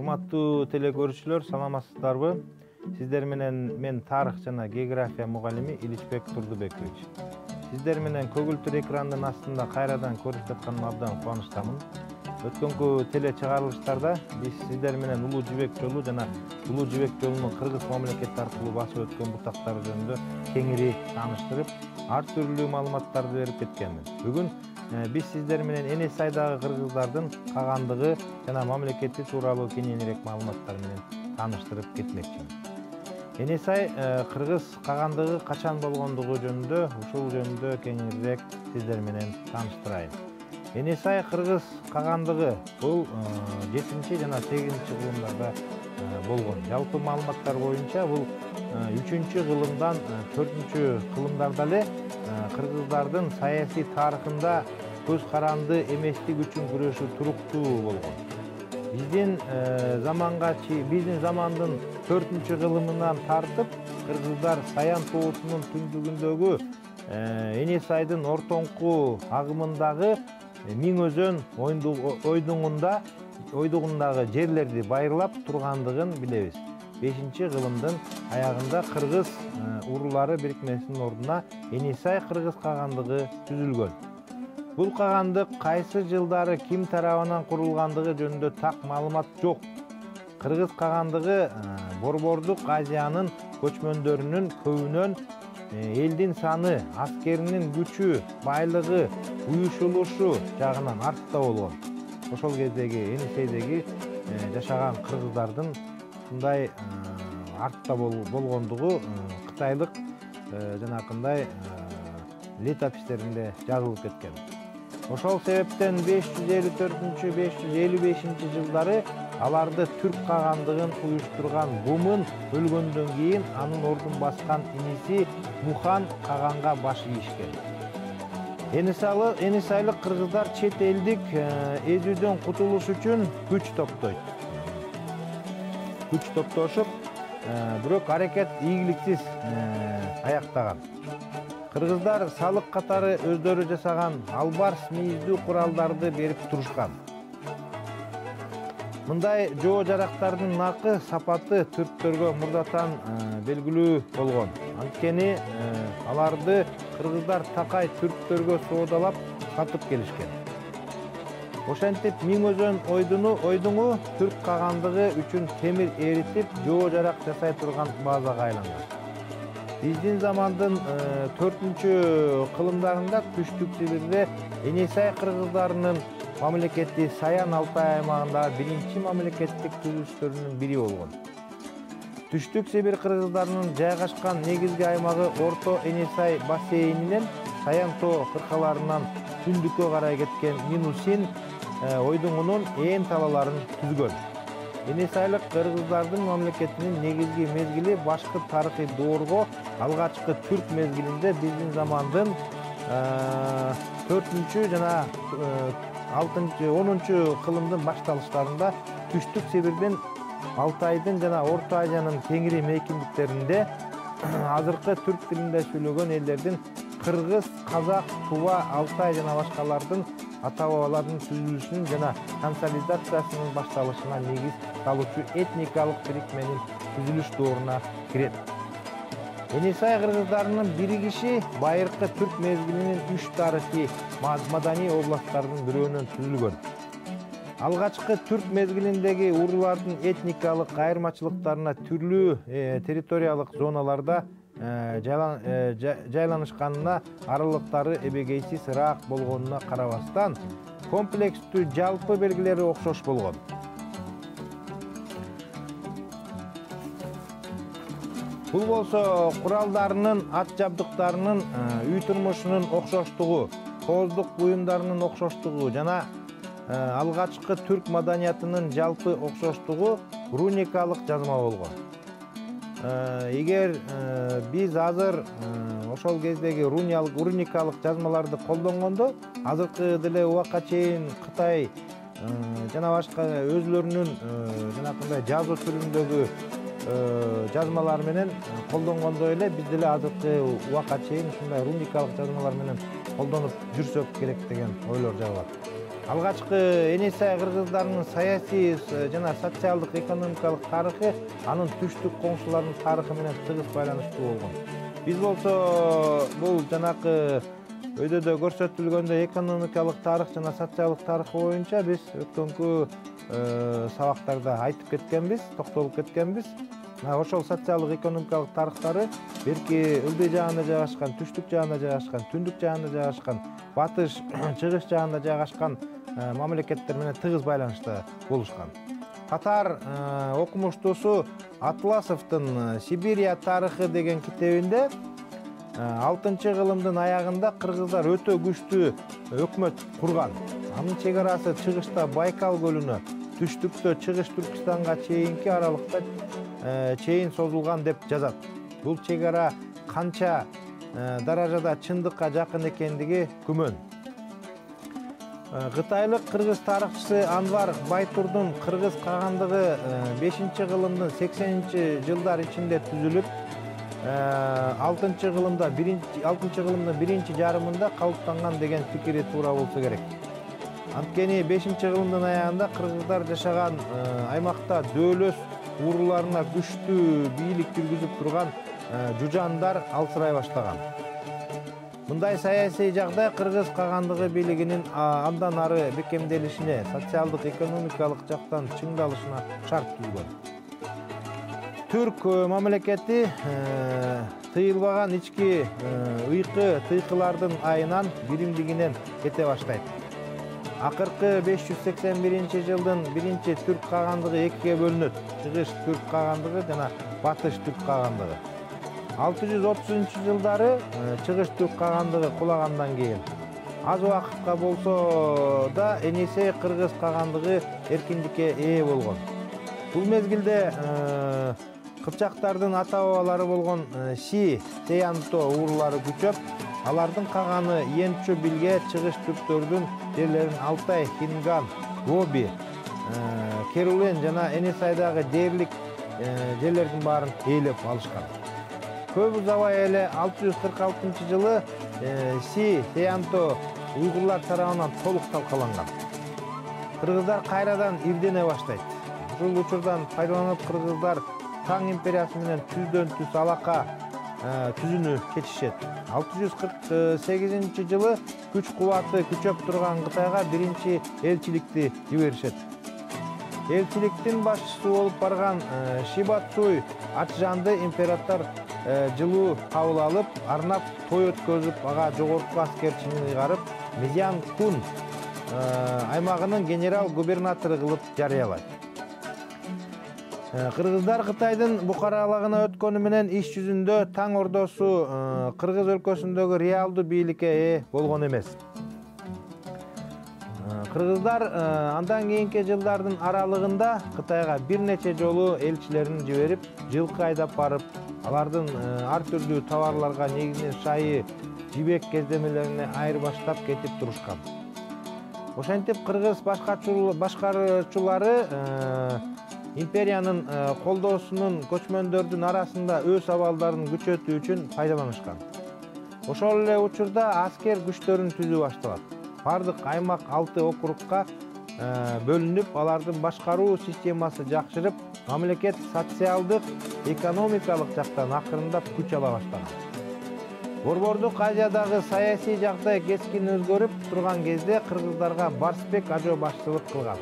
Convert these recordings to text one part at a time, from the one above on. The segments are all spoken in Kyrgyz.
Урматтуу телекөрүүчүлөр, саламатсыздарбы? Сиздер менен мен тарых жана география мугалими Иличбек Турдубекович. Сиздер менен көгүлтүр экрандын астында кайрадан көрүп жатканыма абдан кубанычтамын. Өткөнкү теле чыгарылыштарда биз сиздер менен Улуу Жибек жолу жана Улуу Жибек жолунун кыргыз мамлекети аркылуу басып өткөн бутактары жөнүндө кеңири тааныштырып, ар түрлүү маалыматтарды берип кеткенмин. Бүгүн биз сиздер менен Эне сайдагы кыргыздардын кагандыгы жана мамлекети тууралуу кененирээк маалыматтар менен тааныштырып кетмекчимин. Эне сай кыргыз кагандыгы качан болгондугу жөнүндө, ушул жөнүндө кеңирээк сиздер менен тааныштырайын. Эне сай кыргыз кагандыгы бул 7 жана 8 кылымдарда болгон. Жалпы маалыматтар боюнча бул 3 кылымдан 4 кылымдарда эле кыргыздардын саясий тарыхында көз каранды эместик үчүн күрөшүү туруктуу болгон. Биздин замандын 4 кылымынан тартып кыргыздар Саян тоосунун түндүгүндөгү Эне сайдын ортоңку агымындагы Миң Өзөн ойдугундагы жерлерди байырлап тургандыгын билебиз. 5-кылымдын аягында кыргыз уруулары бирикмесинин ордуна Эне сай кыргыз кагандыгы түзүлгөн. Бул кагандык кайсы жылдары ким тарабынан курулгандыгы жөнүндө так маалымат жок. Кыргыз кагандыгы Борбордук Азиянын көчмөндөрүнүн көбүнөн элдин саны, аскеринин күчү, байлыгы, уюшулушу жагынан артта болгон. Ошол кездеги Эне сайдеги жашаган кыргыздардын ушундай артта болгондугу кытайлык жанакындай летопистеринде жазылып кеткен. Ошол себептен 554-555 жылдары аларды түрк кагандыгын уюштурган Бумун өлгөндөн кийин анын ордун баскан иниси Мухан каганга баш ийишкен. Эне сайлык кыргыздар чет элдик эзүүдөн кутулуш үчүн күч топтойт. Күч топтошуп, бирок аракет ийгиликсиз аяктаган. Кыргыздар салык катары өздөрү жасаган албарс мийиздүү куралдарды берип турушкан. Мындай жоо жарактардын наркы сапаты түрктөргө мурдатан белгилүү болгон. Анткени аларды кыргыздар такай түрктөргө соодалап сатып келишкен. Ошентип Миң Өзөн ойдуңу түрк кагандыгы үчүн темир эритип, жоо жарак жасай турган базага айланган. Биздин замандын 4-кылымдарында Түштүк Сибирде Эне сай кыргыздарынын мамлекети Саян Алтай аймагындагы биринчи мамлекеттик түзүлүштөрүнүн бири болгон. Түштүк Сибир кыргыздарынын жайгашкан негизги аймагы Орто Эне сай бассейнинен Саян тоо кыркаларынан түндүккө карай кеткен Минусин ойдуңунун ээн талаларын түзгөн. Эне сайлык кыргыздардын мамлекетинин негизги мезгили башкы тарыхый доорго алгачкы түрк мезгилинде биздин замандын 4 жана 10 кылымдын башталыштарында Түштүк Сибирдин Алтайдын жана Орто Азиянын кеңири мейкиндиктеринде азыркы түрк тилинде сүйлөгөн элдердин кыргыз, казак, Тува, Алтай жана башкалардын ата-бабалардын түзүлүшүнүн жана консолидациясынын башталышына негиз салуучу этникалык бирикменин түзүлүш дооруна кирет. Эне сай кыргыздарынын биригиши байыркы түрк мезгилинин 3 тарыхый маданий областтардын бирөөнөн түзүлгөн. Алгачкы түрк мезгилиндеги уруулардын этникалык айырмачылыктарына түрлүү территориялык зоналарда жайланышканына, аралыктары эбегейсиз-ыраак болгонуна карабастан, комплекстүү жалпы белгилери окшош болгон. Бул болсо куралдарынын, ат жабдыктарынын, үй турмушунун окшоштугу, кооздук буюмдарынын окшоштугу жана алгачкы түрк маданиятынын жалпы окшоштугу руникалык жазма болгон. Эгер биз азыр ошол кездеги руникалык жазмаларды колдонгондо, азыркы деле убакка чейин Кытай жана башка өзлөрүнүн жанакындай жазуу түрүндөгү жазмалар менен колдонгондой эле биз деле азыркы убакка чейин ушундай руникалык жазмалар менен колдонуп жүрсөк керек деген ойлор жагылат. Алгачкы Енисей кыргыздарынын саясий жана социалдык экономикалык тарыхы анын түштүк коңшуларынын тарыхы менен тыгыз байланыштуу болгон. Биз болсо бул жанакы өйдөдө көрсөтүлгөндөй экономикалык тарых жана социалдык тарыхы боюнча биз өткөнкү сабактарда айтып кеткенбиз, токтолуп кеткенбиз. Ошол социалдык экономикалык тарыхтары берки ылдый жагында жайгашкан, түштүк жагында жайгашкан, түндүк жагында жайгашкан, батыш, чыгыш жагында жайгашкан мамлекеттер менен тыгыз байланышта болушкан. Татар окумуштуусу Атласовдун Сибирия тарыхы деген китебинде 6-кылымдын аягында кыргыздар өтө күчтүү өкмөт курган. Анын чек арасы чыгышта Байкал көлүнө, түштүктө Чыгыш Түркистанга чейинки аралыкта чейин созулган деп жазат. Бул чек ара канча даражада чындыкка жакын экендиги күмөн. Кытайлык кыргыз тарыхчысы Анвар Байтурдун кыргыз кагандыгы 5-кылымдын 80-жылдар ичинде түзүлүп, 6-кылымдын биринчи жарымында калыптанган деген пикири туура болсо керек. Анткени 5-кылымдын аягында кыргыздар жашаган аймакта дөөлөс урууларына күчтүү бийлик жүргүзүп турган жужандар алсырай баштаган. Мындай саясий жагдай кыргыз кагандыгы бийлигинин андан ары бекемделишине, социалдык экономикалык жактан чыңдалышына шарт түзгөн. Түрк мамлекети тыйылбаган ички тыйкылардын айынан биримдигинен кете баштайт. Акыркы 581-жылдын биринчи түрк кагандыгы экиге бөлүнөт. Чыгыш түрк кагандыгы жана батыш түрк кагандыгы. 630-жылдары Чыгыш түрк кагандыгы кулагандан кийин аз убакытка болсо да Енисей кыргыз кагандыгы эркиндикке ээ болгон. Бул мезгилде кыпчактардын ата-бабалары болгон Си, Теянто уруулары күчөп, алардын каганы Енчү Билге Чыгыш түрктөрдүн жерлерин Алтай, Хинган, Гоби, Керулен жана Енисайдагы дээрлик жерлердин баарын ээлеп алышкан. Көп узабай эле 646-жылы Си, Теянто уйгурлар тарабынан толук талкаланган. Кыргыздар кайрадан ирдене баштайт. Ушул учурдан пайдаланып кыргыздар Таң империясы менен түздөн-түз алака түзүүнү кетишет. 648-жылы күч кубаты күчөп турган Кытайга биринчи элчиликти жиберишет. Элчиликтин башчысы болуп барган Шибацуй Атжанды император жылуу кабыл алып, арнап той өткөзүп, ага жогорку аскерчини ыйгарып, Мезян Кун аймагынын генерал-губернатору кылып жарыялайт. Кыргыздар Кытайдын букаралагына өткөнү менен иш жүзүндө Таң ордосу Кыргыз өлкөсүндөгү реалдуу бийликке ээ болгон эмес. Кыргыздар андан кийинки жылдардын аралыгында Кытайга бир нече жолу элчилерин жиберип, жылкы айдап барып, алардын ар түрдүү товарларга негизинен шайы, жибек кездемелерине айырбаштап кетип турушкан. Ошентип кыргыз башкаруучулары империянын колдоосунун көчмөндөрдүн арасында өз абалдарын күчөтүү үчүн пайдаланышкан. Ошол эле учурда аскер күчтөрүн түзүү башталат. Бардык аймак 6 округга бөлүнүп, алардын башкаруу системасы жакшырып, мамлекет социалдык, экономикалык жактан акырындап күч ала баштаган. Борбордук Азиядагы саясий жагдай кескин өзгөрүп турган кезде кыргыздарга Барсбек Ажо башчылык кылган.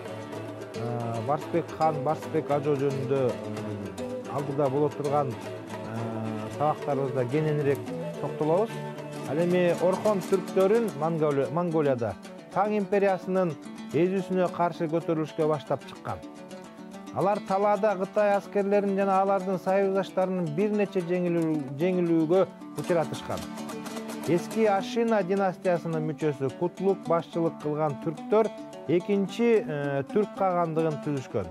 Барсбек хан, Барсбек Ажо жөнүндө алдыда боло турган сабактарыбызда кененирээк токтолобуз. Ал эми Орхон түрктөрүн Монголияда Таң империясынын эзүүсүнө каршы көтөрүлүшкө баштап чыккан. Алар талаада Кытай аскерлерин жана алардын союздаштарынын бир нече жеңилүүгө учуратышкан. Эски Ашина династиясынын мүчөсү Кутлук башчылык кылган түрктөр экинчи түрк кагандыгын түзүшкөн.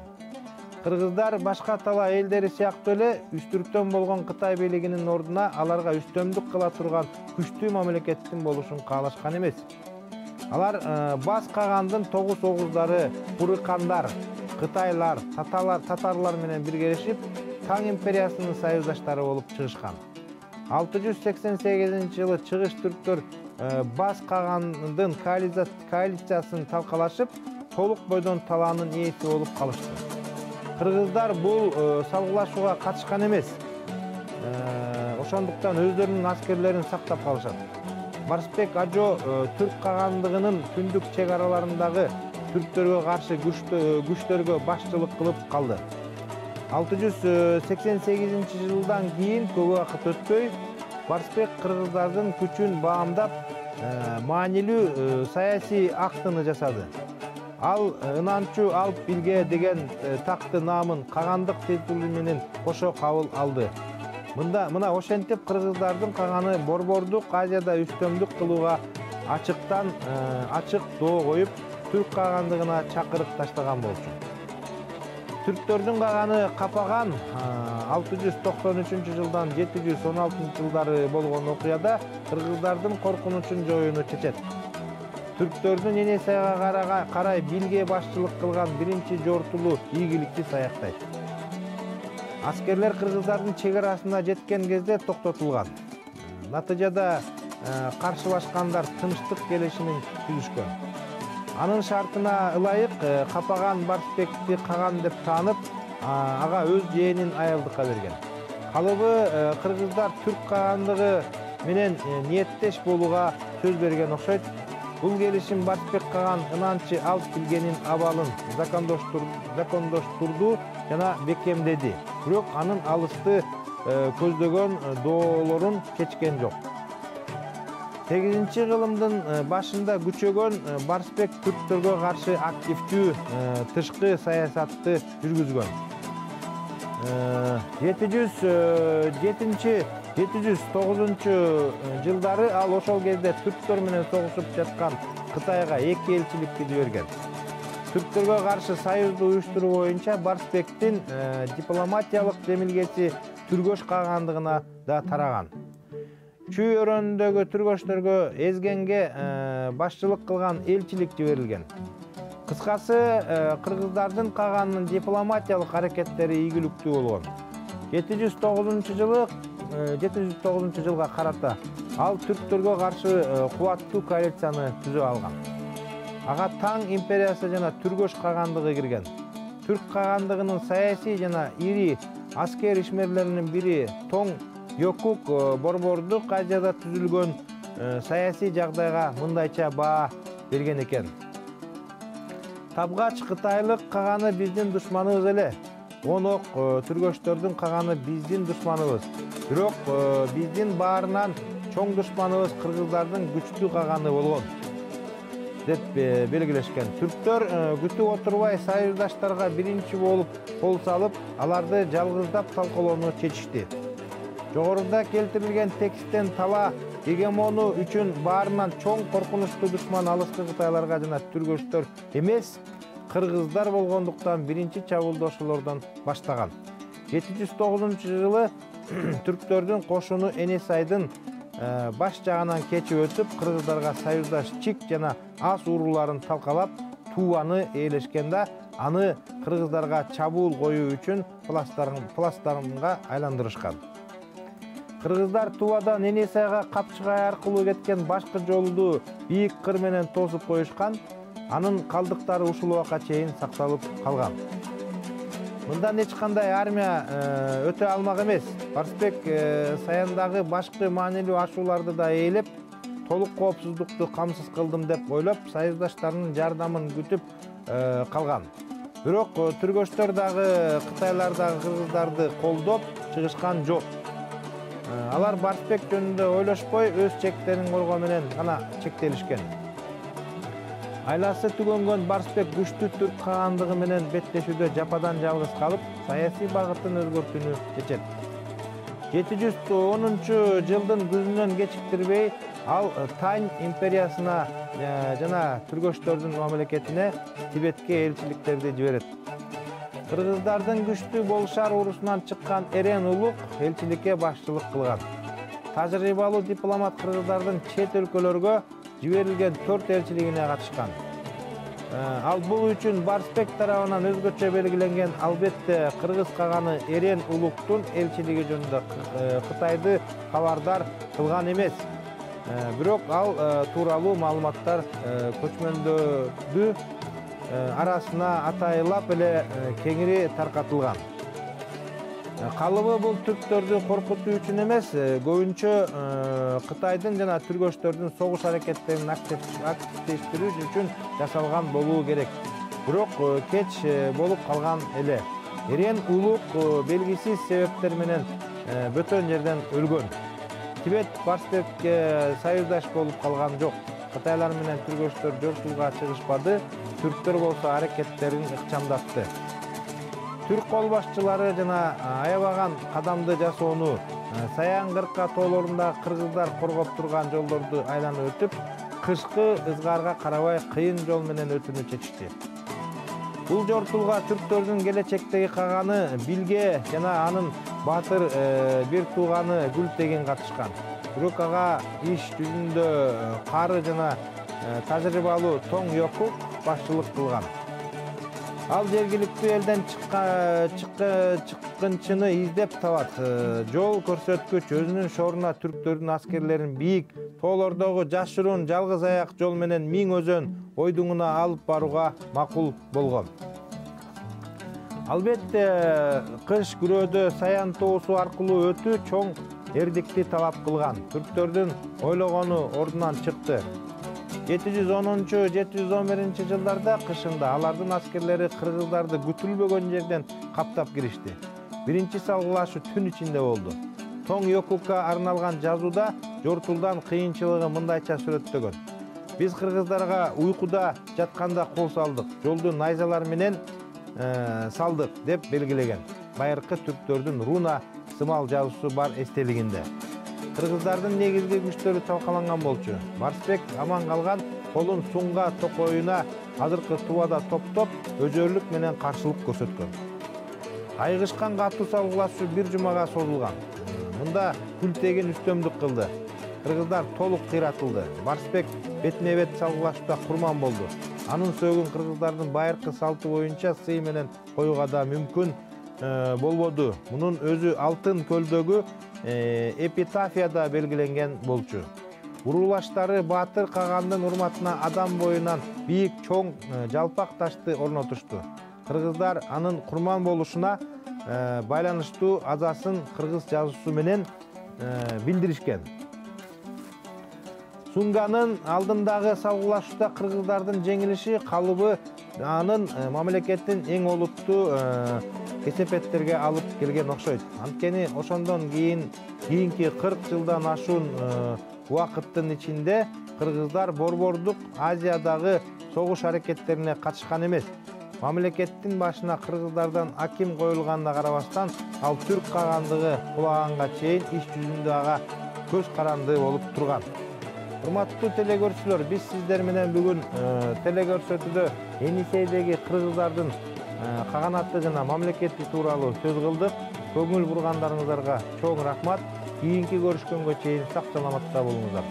Кыргыздар башка тала элдери сыяктуу эле үстүрктөн болгон Кытай бийлигинин ордуна аларга үстөмдүк кыла турган күчтүү мамлекеттин болушун каалашкан эмес. Алар Бас кагандын 9 огуздары, Бурыкандар, Кытайлар, татарлар менен биргелешип, Таң империясынын союздаштары болуп чыгышкан. 688-жылы Чыгыш түрктөр бас кагандын коалициясын талкалашып, толук бойдон талаанын ээси болуп калышты. Кыргыздар бул салгылашууга катышкан эмес. Ошондуктан өздөрүнүн аскерлерин сактап калышат. Барсбек Ажо түрк кагандыгынын түндүк чек араларындагы түрктөргө каршы күчтөргө башчылык кылып калды. 688-жылдан кийин көп убакыт өтпөй, Барсбек кыргыздардын күчүн баамдап, маанилүү саясий актыны жасады. Ал ынанчу алып билге деген такты наамын кагандык титулу менен кошо кабыл алды. Мына ошентип кыргыздардын каганы Борбордук Азияда үстөмдүк кылууга ачык доо коюп, түрк кагандыгына чакырык таштаган болчу. Түрктөрдүн каганы Капаган 693-жылдан 716-жылдары болгон окуяда кыргыздардын коркунучун жоюуну чечет. Түрктөрдүн Енесайга карай билге башчылык кылган биринчи жортулуу ийгиликти саяктайт. Аскерлер кыргыздардын чек арасына жеткен кезде токтотулган. Натыйжада каршылашкандар тынчтык келишимин түзүшкөн. Анын шартына ылайык Капаган Барсбекти каган деп таанып, ага өз жээнин аялдыкка берген. Калыбы кыргыздар түрк кагандыгы менен ниеттеш болууга сөз берген окшойт. Бул келишим Барсбек каган ынанчы алып билгенин абалын закондоштурду жана бекемдеди. Бирок анын алысты көздөгөн доолорун кечкен жок. 8-кылымдын башында күчөгөн Барсбек түрктөргө каршы активдүү тышкы саясатты жүргүзгөн. 709-жылдары ал ошол кезде түрктөр менен согушуп жаткан Кытайга 2 элчиликти жиберген. Түрктөргө каршы союзду уюштуруу боюнча Барсбектин дипломатиялык демилгеси Түргөш кагандыгына да тараган. Чүй өрөөнүндөгү түргөчтөргө эзгенге башчылык кылган элчилик жиберилген. Кыскасы, кыргыздардын каганынын дипломатиялык аракеттери ийгиликтүү болгон. 709-жылга карата ал түрктөргө каршы кубаттуу коалицияны түзө алган. Ага Таң империясы жана Түргөш кагандыгы кирген. Түрк кагандыгынын саясий жана ири аскер ишмерлеринин бири Тоң Йокук Борбордук Азияда түзүлгөн саясий жагдайга мындайча баа берген экен. Табгач кытайлык каганы биздин душманыбыз эле. Онок түргөчтөрдүн каганы биздин душманыбыз. Бирок биздин баарынан чоң душманыбыз кыргыздардын күчтүү каганы болгон деп белгилешкен. Түрктөр күтүп отурбай союздаштарга биринчи болуп кол салып, аларды жалгыздап талкалоону чечишти. Жогоруда келтирилген тексттен тала гегемону үчүн баарынан чоң коркунучтуу душман алыскы кытайларга жана түргөчтөр эмес, кыргыздар болгондуктан биринчи чабуулду ошолордон баштаган. 709-жылы түрктөрдүн кошуну Энесайдын баш жагынан кечип өтүп, кыргыздарга союздаш чик жана ас урууларын талкалап, Туваны ээлешкенде, аны кыргыздарга чабуул коюу үчүн плацдармга айландырышкан. Кыргыздар Тувадан Энесайга Капчыгай аркылуу кеткен башкы жолду бийик кыр менен тосуп коюшкан, анын калдыктары ушул убакка чейин сакталып калган. Мындан эч кандай армия өтө алмак эмес. Барсбек саяндагы башкы маанилүү ашууларды да ээлеп, толук коопсуздукту камсыз кылдым деп ойлоп, союздаштарынын жардамын күтүп калган. Бирок түргөчтөр дагы кытайлардагы кыргыздарды колдоп чыгышкан жок. Алар Барсбек жөнүндө ойлошпой, өз чектерин коргоо менен гана чектелишкен. Айласы түгөнгөн Барсбек күчтүү түрк кагандыгы менен беттешүүдө жападан жалгыз калып, саясий багытын өзгөртүүнү чечет. 710-жылдын күзүнөн кечиктирбей, ал Таң империясына жана түргөчтөрдүн мамлекетине Тибетке элчиликтерди жиберет. Кыргыздардын күчтүү болушар урусунан чыккан Эрен Улук элчиликке башчылык кылган. Тажрыйбалуу дипломат кыргыздардын чет өлкөлөргө жиберилген 4 элчилигине катышкан. Ал бул үчүн Барсбек тарабынан өзгөчө белгиленген, албетте кыргыз каганы Эрен Улуктун элчилиги жөнүндө Кытайды кабардар кылган эмес. Бирок ал тууралуу маалыматтар көчмөндөрдү арасына атайылап эле кеңири таркатылган. Калыбы бул түрктөрдү коркутуу үчүн эмес, көбүнчө Кытайдын жана түргөчтөрдүн согуш аракеттерин активдештирүү үчүн жасалган болуу керек. Бирок кеч болуп калган эле. Эрен улук белгисиз себептер менен бөтөн жерден өлгөн. Тибет Барсбекке союздаш болуп калган жок. Кытайлар менен түргөчтөр жортууга чыгышпады, түрктөр болсо аракеттерин ыкчамдатты. Түрк кол башчылары жана аябаган кадамды жасоону, Саян кырка тоолорундагы кыргыздар коргоп турган жолдорду айланып өтүп, кышкы ызгаарга карабай кыйын жол менен өтүүнү чечишти. Бул жортуулга түрктөрдүн келечектеги каганы Билге жана анын баатыр бир тууганы Гүлтеген катышкан. Бирок ага иш жүзүндө кары жана тажрыйбалуу Тоң Йокук башчылык кылган. Ал жергиликтүү элден чыккынчыны издеп табат. Жол көрсөткүч өзүнүн шоруна түрктөрдүн аскерлерин бийик тоолордогу жашыруун жалгыз аяк жол менен Миң Өзөн ойдуңуна алып барууга макул болгон. Албетте, кыш күрөөдө Саян тоосу аркылуу өтүү чоң эрдикти талап кылган. Түрктөрдүн ойлогону ордунан чыкты. 710-711 жылдарда кышында алардын аскерлери кыргыздарды күтүлбөгөн жерден каптап киришти. Биринчи салгылашуу түн ичинде болду. Тоң Йокукка арналган жазууда жортулдан кыйынчылыгы мындайча сүрөттөгөн. Биз кыргыздарга уйкуда жатканда кол салдык, жолду найзалар менен салдык деп белгилеген. Байыркы түрктөрдүн руна сымал жазуусу бар эстелигинде. Кыргыздардын негизги күчтөрү талкаланган болчу. Барсбек аман калган, колун сунга токоюна азыркы Тувада топтоп, өжөрлүк менен каршылык көрсөткөн. Айгышкан катуу салгылашуу бир жумага созулган. Мында Гүлтеген үстөмдүк кылды. Кыргыздар толук кыйратылды. Барсбек бетме-бет салгылашууда курман болду. Анын сөөгүн кыргыздардын байыркы салты боюнча сый менен коюуга да мүмкүн болбоду. Мунун өзү Алтын көлдөгү эпитафияда белгиленген болчу. Уруулаштары Баатыр Кагандын урматына адам боюнан бийик чоң жалпак ташты орнотушту. Кыргыздар анын курман болушуна байланыштуу азасын кыргыз жазуусу менен билдиришкен. Сунганын алдындагы салгылашууда кыргыздардын жеңилиши калыбы анын мамлекеттин эң олуттуу кесепеттерге алып келген окшойт. Анткени ошондон кийинки 40 жылдан ашуун убакыттын ичинде кыргыздар борбордук Азиядагы согуш аракеттерине катышкан эмес. Мамлекеттин башына кыргыздардан аким коюлганына карабастан, ал түрк кагандыгы кулаганга чейин иш жүзүндө ага көз каранды болуп турган. Урматтуу телекөрүүчүлөр, биз сиздер менен бүгүн телекөрсөтүүдө Енисейдеги кыргыздардын каганаты жана мамлекети тууралуу сөз кылдык. Көңүл бургандарыңыздарга чоң рахмат. Кийинки көрүшкөнгө чейин сак саламатта болуңуздар.